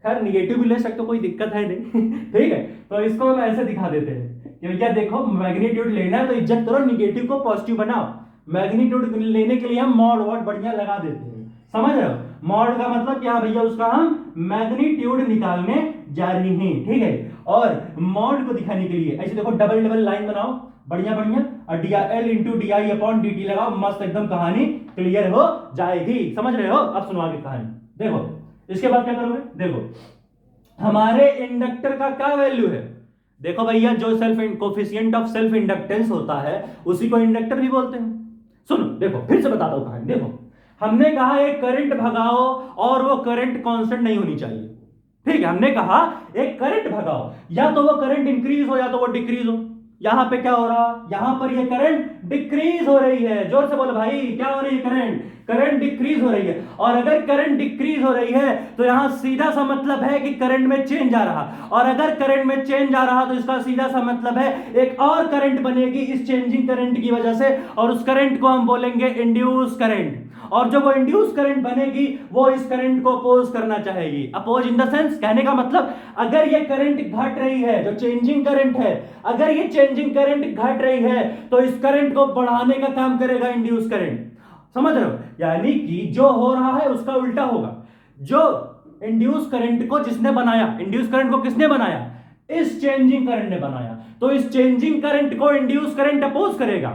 खैर निगेटिव भी ले सकते हो, कोई दिक्कत है नहीं ठीक है। तो इसको हम ऐसे दिखा देते हैं कि भैया देखो मैग्नीट्यूड लेना है तो इज्जत करो, निगेटिव को पॉजिटिव बनाओ। मैग्नीट्यूड लेने के लिए हम मॉड वर्ड बढ़िया लगा देते हैं, समझ रहे हो। मॉड का मतलब क्या भैया, उसका हम मैग्नीट्यूड निकालने जा रहे हैं, ठीक है। और मॉड को दिखाने के लिए ऐसे देखो डबल डबल लाइन बनाओ, बढ़िया बढ़िया, और DL into DI upon DT लगाओ, मस्त एकदम कहानी क्लियर हो जाएगी, समझ रहे हो। अब सुनो आगे कहानी, देखो इसके बाद क्या करोगे, देखो हमारे इंडक्टर का क्या वैल्यू है। देखो भैया जो self coefficient of self inductance होता है उसी को इंडक्टर भी बोलते हैं। सुनो देखो फिर से बताता हूं कहानी। देखो हमने कहा एक करंट भगाओ और वो करंट कांस्टेंट नहीं होनी चाहिए, ठीक है। हमने कहा एक करंट भगाओ, या तो वो करंट इंक्रीज हो या तो वो डिक्रीज हो। यहां पे क्या हो रहा, यहां पर ये करंट डिक्रीज हो रही है। जोर से बोलो भाई, क्या हो रही है, करंट डिक्रीज हो रही है। और अगर करंट डिक्रीज हो रही है तो यहां सीधा सा मतलब है कि करंट में चेंज आ रहा, और अगर करंट में चेंज आ रहा तो इसका सीधा सा मतलब है एक और करंट बनेगी इस चेंजिंग करंट की वजह से, और उस करंट को हम बोलेंगे इंड्यूस करंट। और जो वो इंड्यूस करंट बनेगी वो इस करंट को अपोज करना चाहेगी। अपोज इन द सेंस, कहने का मतलब अगर ये करंट घट रही है, जो चेंजिंग करंट है, अगर ये चेंजिंग करंट घट रही है तो इस करंट को बढ़ाने का काम करेगा इंड्यूस करंट, समझ रहे हो। यानी कि जो हो रहा है उसका उल्टा होगा। जो इंड्यूस करंट को जिसने बनाया, इंड्यूस करंट को किसने बनाया, इस चेंजिंग करंट ने बनाया, तो इस चेंजिंग करंट को इंड्यूस करंट अपोज करेगा।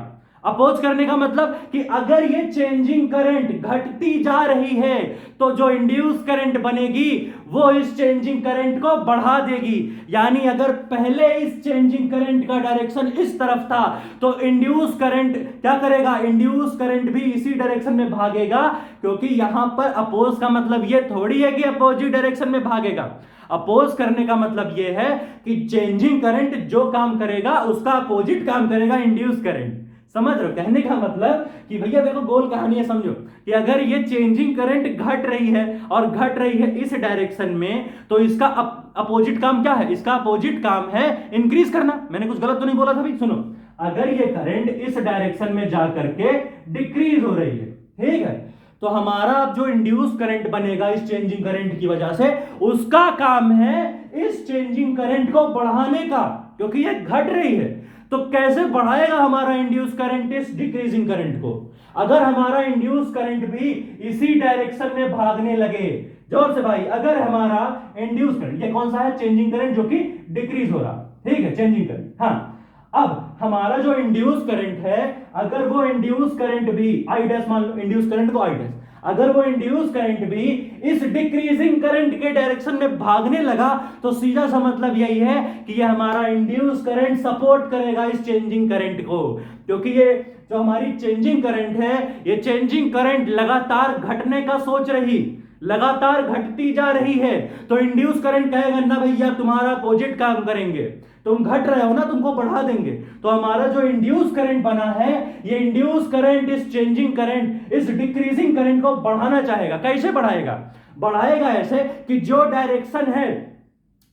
अपोज करने का मतलब कि अगर ये चेंजिंग करंट घटती जा रही है तो जो इंड्यूस करंट बनेगी वो इस चेंजिंग करंट को बढ़ा देगी। यानी अगर पहले इस चेंजिंग करंट का डायरेक्शन इस तरफ था तो इंड्यूस करंट क्या करेगा, इंड्यूस करंट भी इसी डायरेक्शन में भागेगा, क्योंकि यहां पर अपोज का मतलब ये थोड़ी है कि अपोजिट डायरेक्शन में भागेगा। अपोज करने का मतलब यह है कि चेंजिंग करंट जो काम करेगा उसका अपोजिट काम करेगा इंड्यूस करंट। समझ रहे हो? कहने का मतलब कि भैया देखो गोल कहानी है, समझो कि अगर ये चेंजिंग करंट घट रही है और घट रही है इस डायरेक्शन में तो इसका अपोजिट काम क्या है, इसका अपोजिट काम है इंक्रीज करना। मैंने कुछ गलत तो नहीं बोला था भाई? सुनो, अगर ये करंट इस डायरेक्शन में जा करके डिक्रीज हो रही है, ठीक है, तो हमारा जो इंड्यूस करंट बनेगा इस चेंजिंग करंट की वजह से उसका काम है इस चेंजिंग करंट को बढ़ाने का, क्योंकि ये घट रही है। तो कैसे बढ़ाएगा हमारा इंड्यूस करंट इस डिक्रीजिंग करंट को? अगर हमारा इंड्यूस करंट भी इसी डायरेक्शन में भागने लगे, जोर से भाई, अगर हमारा इंड्यूस करंट, ये कौन सा है, चेंजिंग करंट जो कि डिक्रीज हो रहा, ठीक है, चेंजिंग करंट। हाँ, अब हमारा जो इंड्यूस करंट है, अगर वो इंड्यूस करंट भी आई डैश, मान लो इंड्यूस करंट को आई डैश, अगर वो इंड्यूस करंट भी इस डिक्रीजिंग करंट के डायरेक्शन में भागने लगा तो सीधा सा मतलब यही है कि ये हमारा इंड्यूस करंट सपोर्ट करेगा इस चेंजिंग करंट को, क्योंकि ये जो हमारी चेंजिंग करंट है, ये चेंजिंग करंट लगातार घटने का सोच रही, लगातार घटती जा रही है, तो इंड्यूस करंट कहेगा ना भैया तुम्हारा अपोजिट काम करेंगे, तुम घट रहे हो ना, तुमको बढ़ा देंगे। तो हमारा जो इंड्यूस करंट बना है, ये इंड्यूस करंट इस चेंजिंग करंट, इस डिक्रीजिंग करंट को बढ़ाना चाहेगा। कैसे बढ़ाएगा? बढ़ाएगा ऐसे कि जो डायरेक्शन है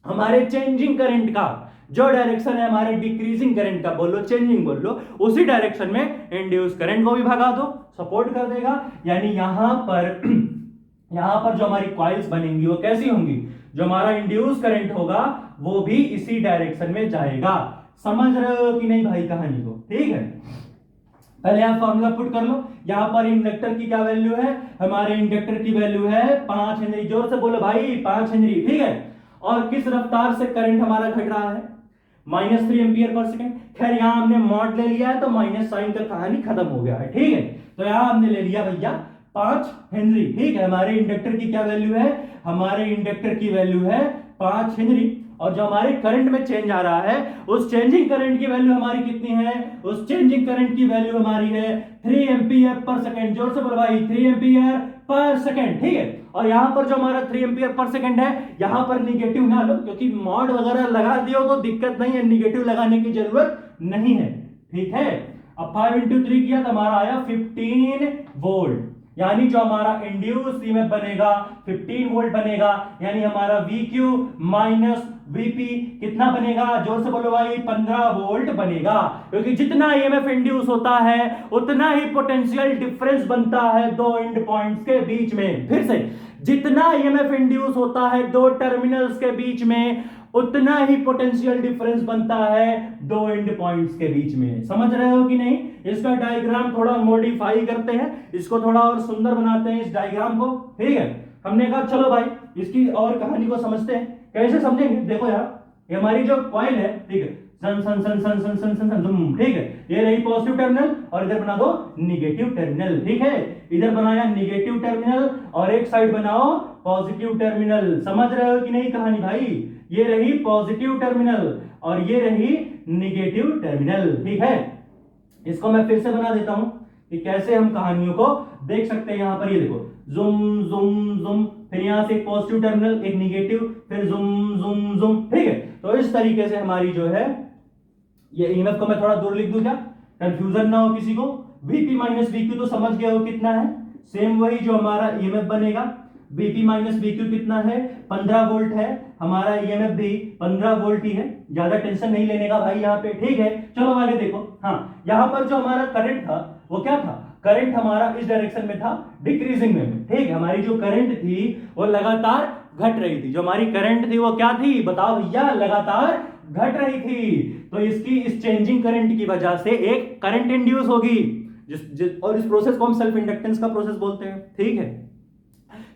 हमारे चेंजिंग करंट का, जो डायरेक्शन है हमारे डिक्रीजिंग करंट का, बोलो चेंजिंग बोल लो, उसी डायरेक्शन में इंड्यूस करंट को भी भगा दो, सपोर्ट कर देगा। यानी यहां पर जो हमारी कॉइल्स बनेंगी वो कैसी होंगी, जो हमारा इंड्यूस करंट होगा वो भी इसी डायरेक्शन में जाएगा। समझ रहे हो कि नहीं भाई कहानी को? ठीक है, पहले आप फॉर्मूला पुट कर लो। यहां पर इंडक्टर की क्या वैल्यू है, हमारे इंडक्टर की वैल्यू है 5 हेनरी। जोर से बोलो भाई, 5 हेनरी, ठीक है। और किस रफ्तार से करंट हमारा घट रहा है, -3 एम्पियर पर सेकंड। खैर यहां हमने मॉड ले लिया है तो माइनस साइन का कहानी खत्म हो गया है, ठीक है। तो यहां हमने ले लिया भैया 5 हेनरी, ठीक है। हमारे इंडक्टर की क्या वैल्यू है, हमारे इंडक्टर की वैल्यू है 5 हेनरी। और जो हमारे करंट में चेंज आ रहा है, उस चेंजिंग करंट की वैल्यू हमारी कितनी है, उस चेंजिंग करंट की वैल्यू हमारी है 3 एम्पियर पर सेकंड। जोर से बोलो भाई, 3 एम्पियर पर सेकंड, ठीक है। और यहां पर जो हमारा 3 एम्पियर पर सेकंड है, यहां पर निगेटिव ना लो, क्योंकि मॉड वगैरह लगा दियो तो दिक्कत नहीं है, निगेटिव लगाने की जरूरत नहीं है, ठीक है। अब 5 × 3 किया तो हमारा आया 15 वोल्ट। यानी जो हमारा इंड्यूस ईएमएफ बनेगा 15 वोल्ट बनेगा। यानी हमारा VQ माइनस VP कितना बनेगा, जोर से बोलो भाई, 15 वोल्ट बनेगा। क्योंकि जितना ईएमएफ इंड्यूस होता है उतना ही पोटेंशियल डिफरेंस बनता है दो एंड पॉइंट्स के बीच में। फिर से, जितना ईएमएफ इंड्यूस होता है दो टर्मिनल्स के बीच में उतना ही पोटेंशियल डिफरेंस बनता है दो एंड पॉइंट्स के बीच में। समझ रहे हो कि नहीं? इसका डायग्राम थोड़ा मॉडिफाई करते हैं, इसको थोड़ा और सुंदर बनाते हैं इस डायग्राम को, ठीक है। हमने कहा चलो भाई इसकी और कहानी को समझते हैं। कैसे समझेंगे? देखो यार, ये हमारी जो कॉइल है, ठीक है, सन सन सन सन सन सन सन सन, ठीक है, ये रही पॉजिटिव टर्मिनल और इधर बना दो निगेटिव टर्मिनल, ठीक है। इधर बनाया निगेटिव टर्मिनल और एक साइड बनाओ पॉजिटिव टर्मिनल। समझ रहे हो कि नहीं कहानी भाई? ये रही पॉजिटिव टर्मिनल और ये रही निगेटिव टर्मिनल, ठीक है। इसको मैं फिर से बना देता हूं कि कैसे हम कहानियों को देख सकते हैं। यहां पर ये देखो, जूम जूम जूम, फिर यहां से एक पॉजिटिव टर्मिनल, एक निगेटिव, फिर जूम जूम जूम, ठीक है। तो इस तरीके से हमारी जो है ये ईएमएफ को मैं थोड़ा दूर लिख दूं क्या, कंफ्यूजन ना हो किसी को। VP माइनस VQ तो समझ गया हो कितना है, सेम वही जो हमारा ईएमएफ बनेगा। VP माइनस VQ कितना है, 15 वोल्ट है। हमारा ईएमएफ भी 15 वोल्ट ही है, ज्यादा टेंशन नहीं लेने का भाई यहाँ पे, ठीक है। चलो आगे देखो। हाँ, यहाँ पर जो हमारा करंट था वो क्या था, करंट हमारा इस डायरेक्शन में था, डिक्रीजिंग में, ठीक है। हमारी जो करंट थी वो लगातार घट रही थी। जो हमारी करंट थी वो क्या थी, बताओ भैया, लगातार घट रही थी। तो इसकी इस चेंजिंग करंट की वजह से एक करंट इंड्यूस होगी, और इस प्रोसेस को हम सेल्फ इंडक्टेंस का प्रोसेस बोलते हैं, ठीक है।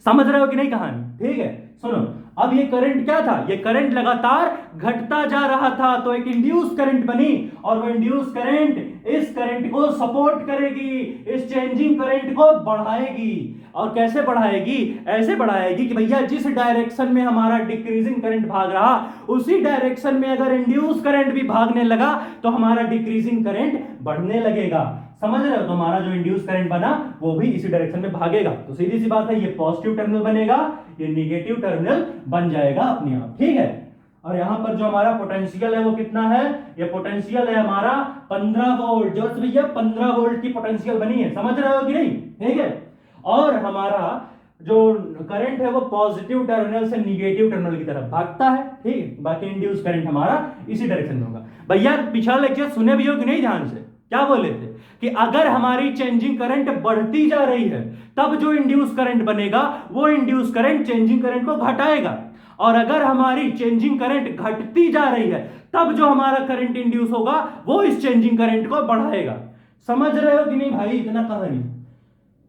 समझ रहे हो कि नहीं कहानी? ठीक है, सुनो। अब ये करंट क्या था, ये करंट लगातार घटता जा रहा था, तो एक इंड्यूस करंट बनी और वो इंड्यूस करंट इस करंट को सपोर्ट करेगी, इस चेंजिंग करंट को बढ़ाएगी। और कैसे बढ़ाएगी, ऐसे बढ़ाएगी कि भैया जिस डायरेक्शन में हमारा डिक्रीजिंग करंट भाग रहा उसी डायरेक्शन में अगर इंड्यूस करंट भी भागने लगा तो हमारा डिक्रीजिंग करंट बढ़ने लगेगा। समझ रहे हो, तो हमारा जो इंड्यूस करंट बना वो भी इसी डायरेक्शन में भागेगा। तो सीधी सी बात है, ये पॉजिटिव टर्मिनल बनेगा, ये निगेटिव टर्मिनल बन जाएगा अपने आप, ठीक है। और यहां पर जो हमारा पोटेंशियल है वो कितना है, ये पोटेंशियल है हमारा 15 वोल्ट। जो भैया 15 वोल्ट की पोटेंशियल बनी है, समझ रहे हो कि नहीं, ठीक है। और हमारा जो करंट है वो पॉजिटिव टर्मिनल से निगेटिव टर्मिनल की तरफ भागता है, ठीक है। बाकी इंड्यूस करंट हमारा इसी डायरेक्शन में होगा। भैया पिछला लेक्चर सुने भी हो कि नहीं ध्यान से, क्या बोले थे कि अगर हमारी चेंजिंग करंट बढ़ती जा रही है तब जो इंड्यूस करंट बनेगा वो इंड्यूस करंट चेंजिंग करंट को घटाएगा, और अगर हमारी चेंजिंग करंट घटती जा रही है तब जो हमारा करंट इंड्यूस होगा वो इस चेंजिंग करंट को बढ़ाएगा। समझ रहे हो कि नहीं भाई, इतना कहानी।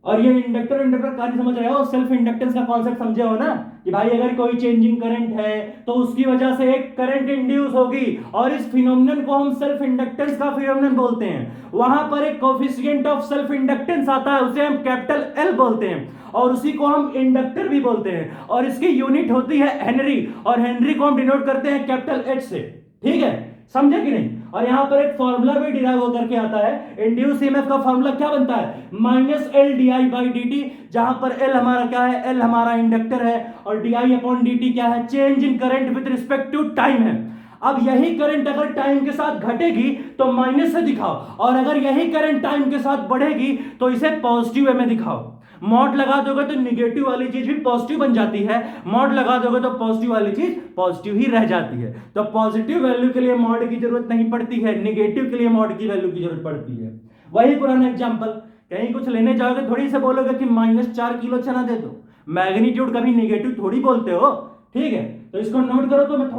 और ये इंडक्टर कहानी समझ रहे हो, सेल्फ इंडक्टेंस का कॉन्सेप्ट समझे हो ना, कि भाई अगर कोई चेंजिंग करंट है तो उसकी वजह से एक करंट इंड्यूस होगी, और इस फिनोमिनन को हम सेल्फ इंडक्टेंस का फिनोमिनन बोलते हैं। वहां पर एक कोफिशिएंट ऑफ सेल्फ इंडक्टेंस आता है, उसे हम कैपिटल एल बोलते हैं, और उसी को हम इंडक्टर भी बोलते हैं, और इसकी यूनिट होती है हेनरी, और हेनरी को हम डिनोट करते हैं कैपिटल एच से, ठीक है, समझे कि नहीं। और यहां पर एक फॉर्मूला भी डिराइव होकर के आता है, इंड्यूस ईएमएफ का फॉर्मूला क्या बनता है, minus L D I by D T, जहां पर एल हमारा क्या है, एल हमारा इंडक्टर है, और D I upon D T क्या है, change in current with respect to time है। अब यही करंट अगर टाइम के साथ घटेगी तो माइनस से दिखाओ, और अगर यही करंट टाइम के साथ बढ़ेगी तो इसे पॉजिटिव वे में दिखाओ। मॉड लगा दोगे तो निगेटिव वाली चीज भी पॉजिटिव बन जाती है, मॉड लगा दोगे तो पॉजिटिव वाली चीज पॉजिटिव ही रह जाती है। तो पॉजिटिव वैल्यू के लिए मॉड की जरूरत नहीं पड़ती है, निगेटिव के लिए मॉड की वैल्यू की जरूरत पड़ती है। वही पुराना एग्जांपल, कहीं कुछ लेने जाओगे थोड़ी से बोलोगे कि -4 किलो चना दे दो, मैग्नीट्यूड कभी निगेटिव थोड़ी बोलते हो, ठीक है। तो इसको नोट करो। तो मैं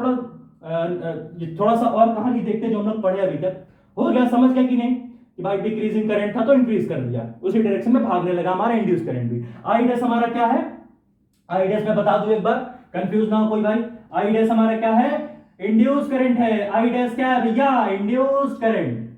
थोड़ा सा और कहानी देखते जो हम लोग पढ़े अभी तक, हो गया समझ गया कि नहीं, कि भाई डिक्रीजिंग करंट था तो इंक्रीज कर दिया, उसी डायरेक्शन में भागने लगा हमारा इंड्यूस करंट भी। आई डैश हमारा क्या है, आई डैश मैं बता दूं एक बार, कंफ्यूज ना हो कोई भाई, आई डैश हमारा क्या है, इंड्यूस करंट है। आई डैश क्या है भैया, इंड्यूस करंट,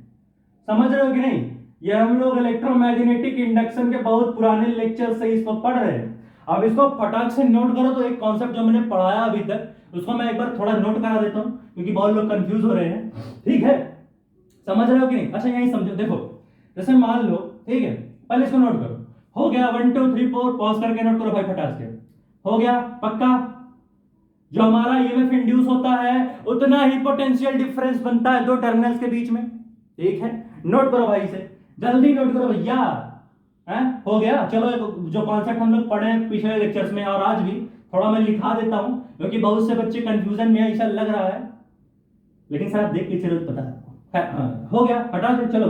समझ रहे हो कि नहीं। ये हम लोग इलेक्ट्रोमैग्नेटिक इंडक्शन के बहुत पुराने लेक्चर से इसको पढ़ रहे हैं। अब इसको फटाक से नोट करो। तो एक कॉन्सेप्ट जो मैंने पढ़ाया अभी तक उसको मैं एक बार थोड़ा नोट करा देता हूं, क्योंकि बहुत लोग कंफ्यूज हो रहे हैं, ठीक है, समझ रहे हो कि नहीं। अच्छा यही समझो, देखो जैसे मान लो, ठीक है, पहले इसको नोट करो, हो गया 1 2 3 4, पॉज करके नोट करो भाई फटाक से, हो गया पक्का। जो हमारा ईएमएफ इंड्यूस होता है उतना ही पोटेंशियल डिफरेंस बनता है दो टर्मिनल्स के बीच में, ठीक है। नोट करो भाई से, जल्दी नोट करो भैया, हो गया। चलो जो कॉन्सेप्ट हम लोग पढ़े हैं पिछले लेक्चर्स में और आज भी, थोड़ा मैं लिखा देता हूं क्योंकि बहुत से बच्चे कंफ्यूजन में ऐसा लग रहा है, लेकिन सर आप देख के चलो पता है। हो गया फटाक से, चलो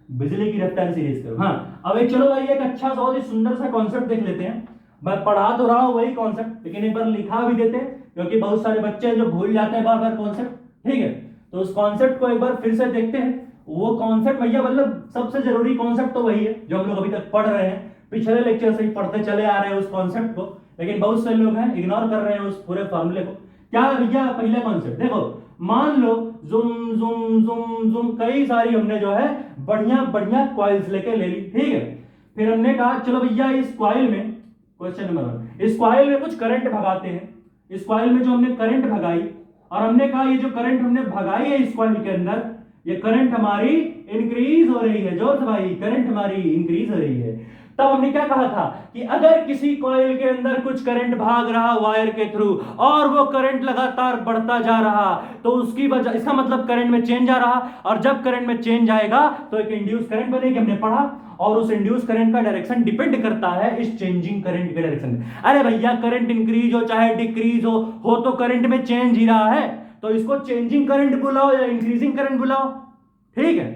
बिजली की रफ्तार सीरीज करो। हाँ अब एक चलो भाई एक अच्छा सा बहुत ही सुंदर सा कॉन्सेप्ट देख लेते हैं। मैं पढ़ा तो रहा हूं वही कॉन्सेप्ट, लेकिन एक बार लिखा भी देते क्योंकि बहुत सारे बच्चे जो भूल जाते हैं बार बार कॉन्सेप्ट, ठीक है। तो उस कॉन्सेप्ट को एक बार फिर से देखते हैं। वो कॉन्सेप्ट भैया मतलब सबसे जरूरी कॉन्सेप्ट तो वही है जो हम लोग अभी तक पढ़ रहे हैं, पिछले लेक्चर से ही पढ़ते चले आ रहे हैं उस कॉन्सेप्ट को, लेकिन बहुत से लोग हैं इग्नोर कर रहे हैं उस पूरे फॉर्मूले को। क्या है भैया पहले कॉन्सेप्ट देखो, मान लो जुम जुम जुम जुम कई सारी हमने जो है बढ़िया बढ़िया कॉइल्स लेके ले ली, ठीक है। फिर हमने कहा चलो भैया इस कॉइल में, क्वेश्चन नंबर 1, इस कॉइल में कुछ करंट भगाते हैं। इस कॉइल में जो हमने करंट भगाई, और हमने कहा ये जो करंट हमने भगाई है इस कॉइल के अंदर, ये करंट हमारी इंक्रीज हो रही है। जोर से भाई, करंट हमारी इंक्रीज हो रही है। तब हमने क्या कहा था कि अगर किसी कॉइल के अंदर कुछ करंट भाग रहा वायर के थ्रू और वो करंट लगातार बढ़ता जा रहा, तो उसकी वजह, इसका मतलब करंट में चेंज आ रहा, और जब करंट में चेंज आएगा तो एक इंड्यूस करंट बनेगी, हमने पढ़ा। और उस इंड्यूस करंट का डायरेक्शन डिपेंड करता है इस चेंजिंग करंट के डायरेक्शन में। अरे भैया करंट इंक्रीज हो चाहे डिक्रीज हो तो करंट में चेंज ही रहा है, तो इसको चेंजिंग करंट बुलाओ या इंक्रीजिंग करंट बुलाओ, ठीक है,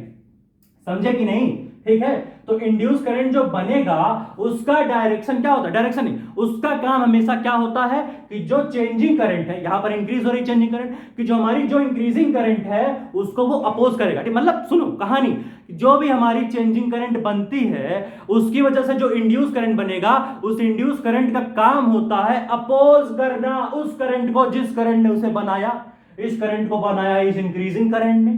समझे कि नहीं, ठीक है। तो इंड्यूस करंट जो बनेगा उसका डायरेक्शन क्या होता है, डायरेक्शन नहीं, उसका काम हमेशा क्या होता है कि जो चेंजिंग करंट है, यहां पर इंक्रीज हो रही चेंजिंग करंट, कि जो हमारी जो इंक्रीजिंग करंट है उसको वो अपोज करेगा। मतलब सुनो कहानी, जो भी हमारी चेंजिंग करंट बनती है उसकी वजह से जो इंड्यूस करंट बनेगा, उस इंड्यूस करंट का काम होता है अपोज करना उस करंट को जिस करंट ने उसे बनाया। इस करंट को बनाया इस इंक्रीजिंग करंट ने,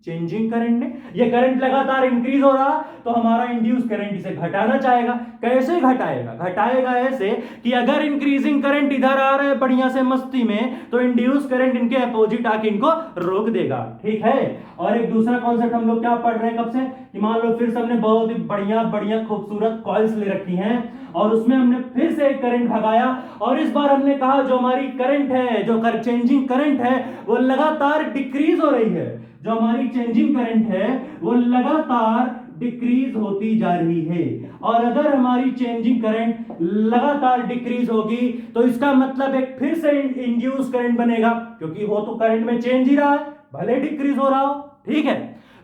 चेंजिंग करंट ने। ये करंट लगातार इंक्रीज हो रहा तो हमारा इंड्यूस करंट इसे घटाना चाहेगा। कैसे घटाएगा? घटाएगा ऐसे कि अगर इंक्रीजिंग करंट इधर आ रहा है बढ़िया से मस्ती में, तो इंड्यूस करंट इनके अपोजिट आके इनको रोक देगा। ठीक है। और एक दूसरा कॉन्सेप्ट हम लोग क्या पढ़ रहे हैं कब से, कि मान लो फिर से हमने बहुत ही बढ़िया बढ़िया खूबसूरत कॉइल्स ले रखी हैं और उसमें हमने फिर से एक करंट भगाया और इस बार हमने कहा जो हमारी करंट है, जो चेंजिंग करंट है, वो लगातार डिक्रीज हो रही है। जो हमारी चेंजिंग करंट है वो लगातार डिक्रीज होती जा रही है। और अगर हमारी चेंजिंग करंट लगातार डिक्रीज होगी तो इसका मतलब एक फिर से इंड्यूस करंट बनेगा, क्योंकि वो तो करंट में चेंज ही रहा है भले डिक्रीज हो रहा हो। ठीक है।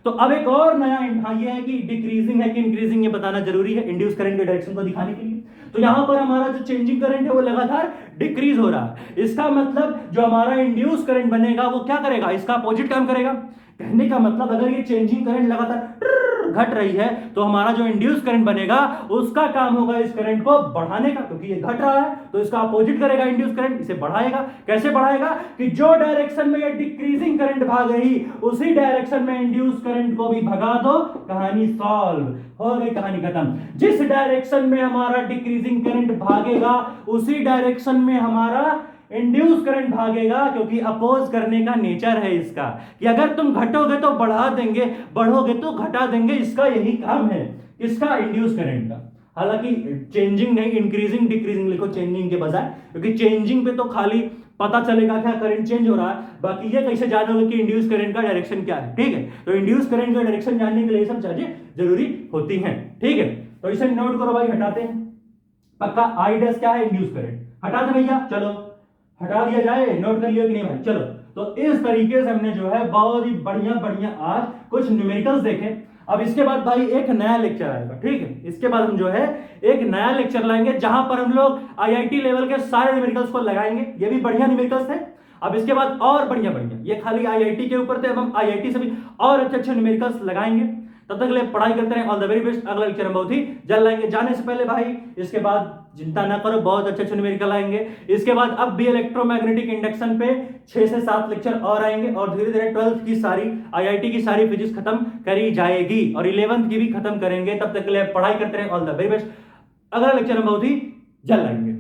तो अब एक और नया ये है कि डिक्रीजिंग है कि इंक्रीजिंग, ये बताना जरूरी है इंड्यूस करंट के डायरेक्शन को दिखाने के लिए। तो यहां पर हमारा जो चेंजिंग करंट है वो लगातार डिक्रीज हो रहा है। इसका मतलब जो हमारा इंड्यूस करंट बनेगा वो क्या करेगा? इसका अपोजिट काम करेगा। कहने का मतलब अगर ये चेंजिंग करंट लगातार घट रही है तो हमारा जो इंड्यूस करंट बनेगा उसका काम होगा इस करंट को बढ़ाने का, क्योंकि ये घट रहा है तो इसका अपोजिट करेगा इंड्यूस करंट, इसे बढ़ाएगा। कैसे बढ़ाएगा? कि जो डायरेक्शन में ये डिक्रीजिंग करंट भाग रही उसी डायरेक्शन में इंड्यूस करंट को भी भगा दो, कहानी सॉल्व हो गई, कहानी खत्म। जिस डायरेक्शन में हमारा डिक्रीजिंग करंट भागेगा उसी डायरेक्शन में हमारा इंड्यूस करंट भागेगा, क्योंकि अपोज करने का नेचर है इसका, कि अगर तुम घटोगे तो बढ़ा देंगे, बढ़ोगे तो घटा देंगे। इसका यही काम है, इसका इंड्यूस करंट का। हालांकि चेंजिंग नहीं, इंक्रीजिंग डिक्रीजिंग लिखो चेंजिंग के बजाय, क्योंकि चेंजिंग पे तो खाली पता चलेगा क्या करंट चेंज हो रहा है, बाकी ये कैसे जानोगे कि इंड्यूस करंट का डायरेक्शन क्या है। ठीक है। तो इंड्यूस करंट का डायरेक्शन जानने के लिए सब चीजें जरूरी होती हैं। ठीक है। तो इसे नोट करो भाई, हटाते हैं। पक्का आई डैश क्या है? Induce current. हटा दे भैया, चलो हटा दिया जाए। नोट कर लियो कि नहीं भाई? चलो, तो इस तरीके से हमने जो है बहुत ही बढ़िया बढ़िया आज कुछ न्यूमेरिकल्स देखे। अब इसके बाद भाई एक नया लेक्चर आएगा। ठीक है। इसके बाद हम जो है एक नया लेक्चर लाएंगे जहां पर हम लोग आईआईटी लेवल के सारे न्यूमेरिकल्स को लगाएंगे। ये भी बढ़िया न्यूमेरिकल्स थे। अब इसके बाद और बढ़िया बढ़िया, ये खाली आईआईटी के ऊपर थे, अब हम आईआईटी से भी और अच्छे अच्छे न्यूमेरिकल्स लगाएंगे। तब तक के लिए पढ़ाई करते रहे। All the very best. अगला लेक्चर हम बहुत ही जल्द लाएंगे। जाने से पहले भाई इसके बाद चिंता ना करो, बहुत अच्छे अच्छे न्यूमेरिकल आएंगे। इसके बाद अब भी इलेक्ट्रोमैग्नेटिक इंडक्शन पे 6 से 7 लेक्चर और आएंगे और धीरे धीरे 12th की सारी आईआईटी की सारी फिजिक्स खत्म करी जाएगी और 11th की भी खत्म करेंगे। तब तक के लिए पढ़ाई करते रहे। All the very best. अगला लेक्चर हम बहुत ही जल्द लाएंगे।